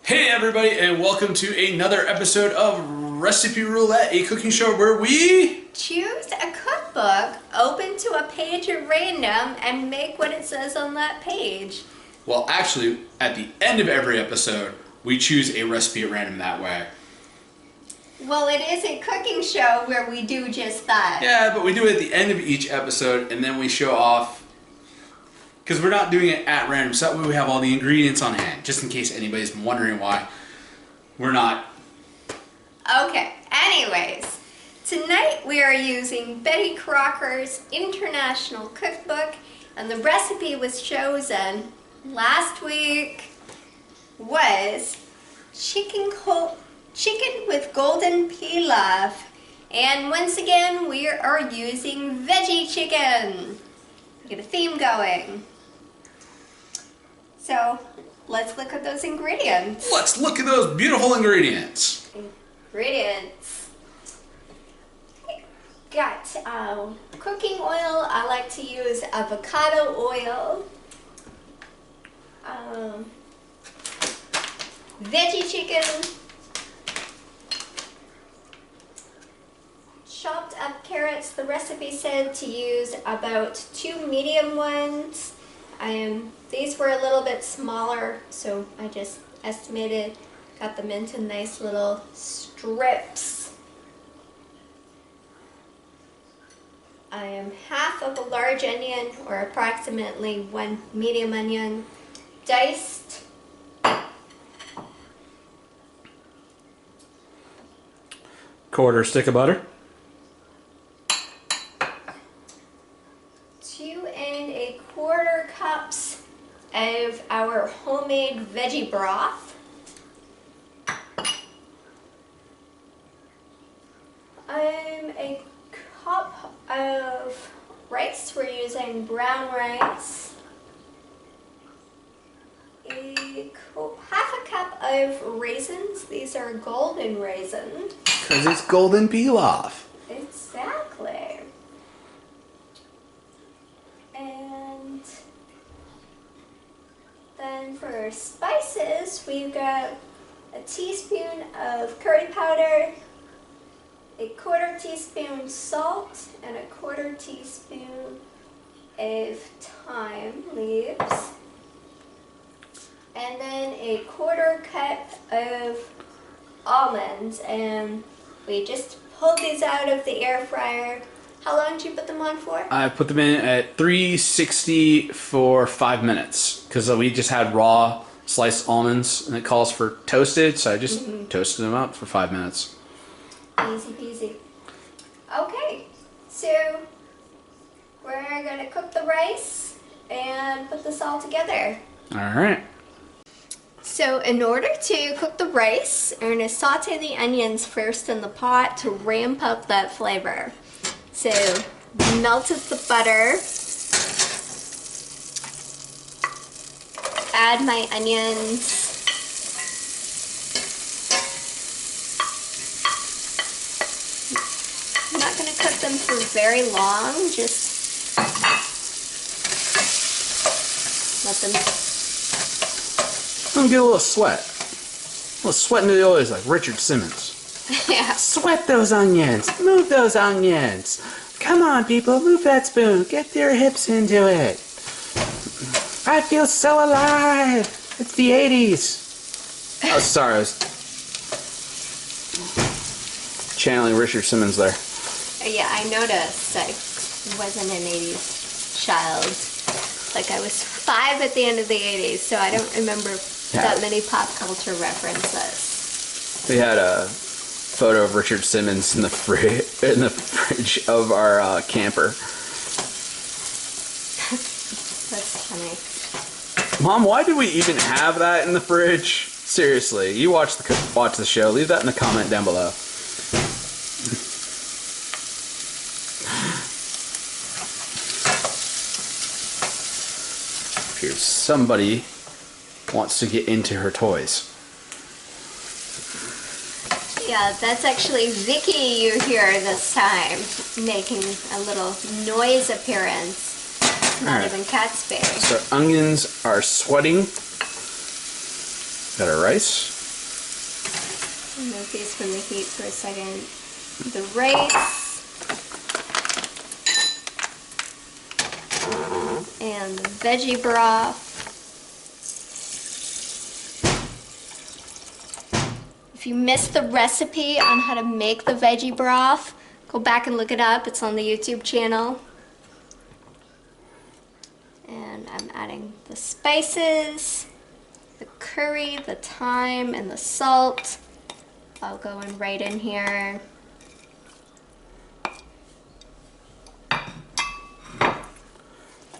Hey everybody, and welcome to another episode of Recipe Roulette, a cooking show where we choose a cookbook, open to a page at random, and make what it says on that page. Well, actually, at the end of every episode, we choose a recipe at random that way. Well, it is a cooking show where we do just that. Yeah, but we do it at the end of each episode, and then we show off, because we're not doing it at random, so that way we have all the ingredients on hand, just in case anybody's wondering why we're not. Okay, anyways, tonight we are using Betty Crocker's International Cookbook, and the recipe was chosen last week was chicken with golden pilaf. And once again, we are using Veggie Chik'n. Get a theme going. So, let's look at those ingredients. Let's look at those beautiful ingredients. Ingredients. Got cooking oil. I like to use avocado oil. Veggie chicken. Chopped up carrots. The recipe said to use about 2 medium ones. These were a little bit smaller, so I just estimated, got them into nice little strips. I am half of a large onion, or approximately 1 medium onion, diced. Quarter stick of butter. 2 1/4 cups of our homemade veggie broth. A cup of rice. We're using brown rice. Half a cup of raisins. These are golden raisins. Because it's golden pilaf. Exactly. And then for spices, we've got a teaspoon of curry powder, a 1/4 teaspoon salt, and a 1/4 teaspoon of thyme leaves. And then a 1/4 cup of almonds. And we just pulled these out of the air fryer. How long did you put them on for? I put them in at 360 for 5 minutes because we just had raw sliced almonds and it calls for toasted, so I just toasted them up for 5 minutes. Easy peasy. Okay, so we're going to cook the rice and put this all together. Alright. So in order to cook the rice, we're going to saute the onions first in the pot to ramp up that flavor. So, melted the butter, add my onions, I'm not going to cook them for very long, just let them... I'm gonna get a little sweat. A little sweat into the oils like Richard Simmons. Yeah. Sweat those onions. Move those onions. Come on, people. Move that spoon. Get your hips into it. I feel so alive. It's the 80s. Oh, sorry. I was channeling Richard Simmons there. Yeah, I noticed I wasn't an 80s child. Like I was 5 at the end of the 80s, so I don't remember that many pop culture references. We had a photo of Richard Simmons in the fridge of our camper. That's funny. Mom, why do we even have that in the fridge? Seriously, you watch the show. Leave that in the comment down below. Here's somebody wants to get into her toys. Yeah, that's actually Vicky you hear this time, making a little noise appearance. Not even cat space. So onions are sweating. Got our rice. Remove these from the heat for a second. The rice. And the veggie broth. If you missed the recipe on how to make the veggie broth, go back and look it up. It's on the YouTube channel. And I'm adding the spices, the curry, the thyme, and the salt. I'll go in right in here.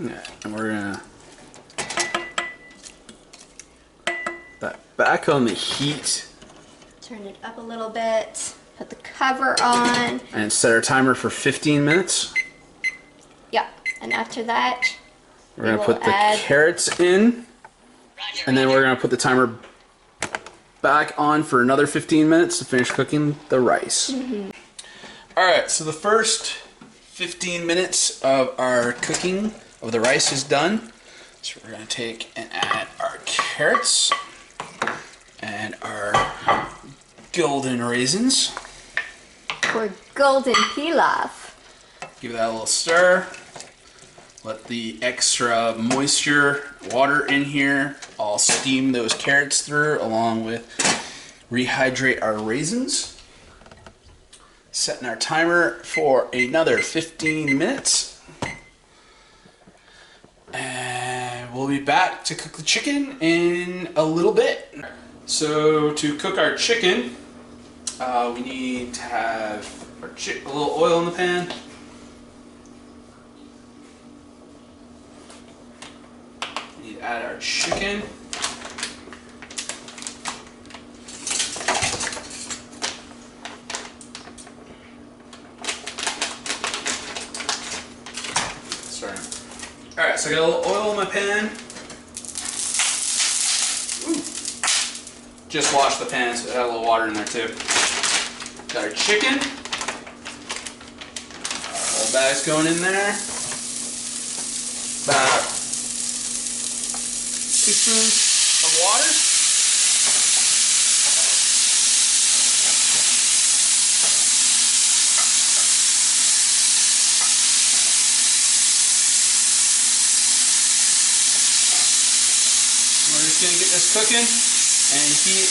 Yeah, and we're gonna back on the heat. Turn it up a little bit. Put the cover on. And set our timer for 15 minutes. Yeah, and after that, we're gonna put the carrots in, and then we're gonna put the timer back on for another 15 minutes to finish cooking the rice. All right, so the first 15 minutes of our cooking of the rice is done. So we're gonna take and add our carrots and our golden raisins. For golden pilaf. Give that a little stir. Let the extra moisture, water in here, all steam those carrots through, along with rehydrate our raisins. Setting our timer for another 15 minutes. And we'll be back to cook the chicken in a little bit. So to cook our chicken, we need to have a little oil in the pan. We need to add our chicken. Alright, so I got a little oil in my pan. Ooh. Just washed the pan, so it had a little water in there too. Got our chicken. Our whole bag's going in there. About 2 teaspoons of water. We're just going to get this cooking and get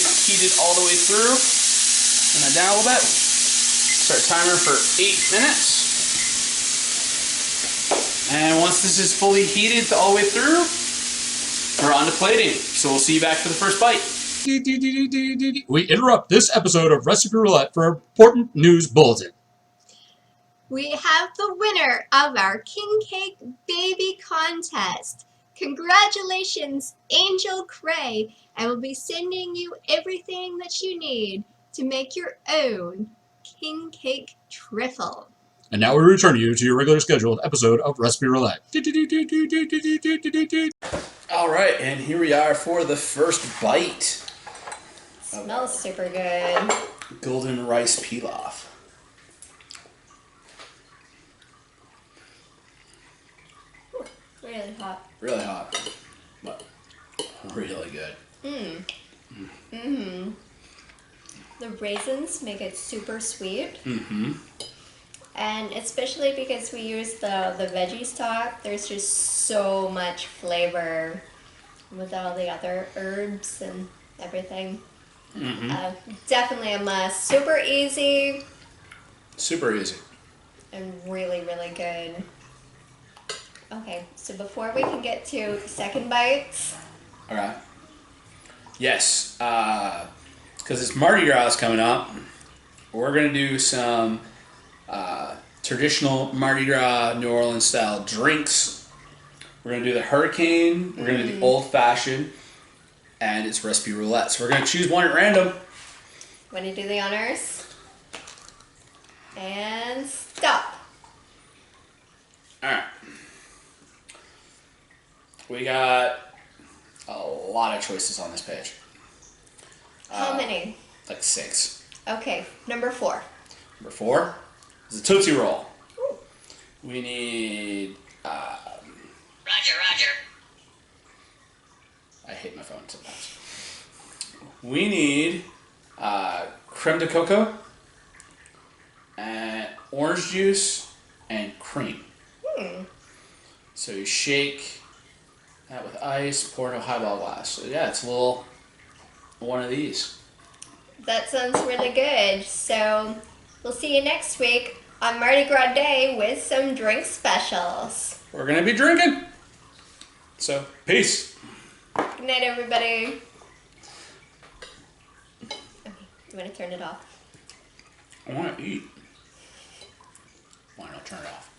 it heated all the way through. Turn that down a little bit. Start timer for 8 minutes. And once this is fully heated all the way through, we're on to plating. So we'll see you back for the first bite. We interrupt this episode of Recipe Roulette for an important news bulletin. We have the winner of our King Cake Baby Contest. Congratulations, Angel Cray. I will be sending you everything that you need to make your own King Cake Trifle. And now we return you to your regular scheduled episode of Recipe Roulette. All right, and here we are for the first bite. Smells super good. Golden rice pilaf. Really hot. Really hot, but really good. The raisins make it super sweet. And especially because we use the veggie stock, there's just so much flavor with all the other herbs and everything. Definitely a must. Super easy. Super easy. And really, really good. Okay, so before we can get to second bites. All right. Yes, because it's Mardi Gras coming up, we're going to do some traditional Mardi Gras New Orleans style drinks. We're going to do the hurricane, we're going to do the old fashioned, and it's recipe roulette. So we're going to choose one at random. Want to do the honors? And stop. All right. We got a lot of choices on this page. How many? Like 6. Okay, number 4. Number 4 is a Tootsie Roll. Ooh. We need... Roger. I hate my phone sometimes. We need creme de coco, and orange juice, and cream. So you shake that with ice, pour in a highball glass. So yeah, it's a little one of these. That sounds really good. So we'll see you next week on Mardi Gras Day with some drink specials. We're gonna be drinking. So peace. Good night, everybody. Okay, you want to turn it off? I want to eat. Why not turn it off?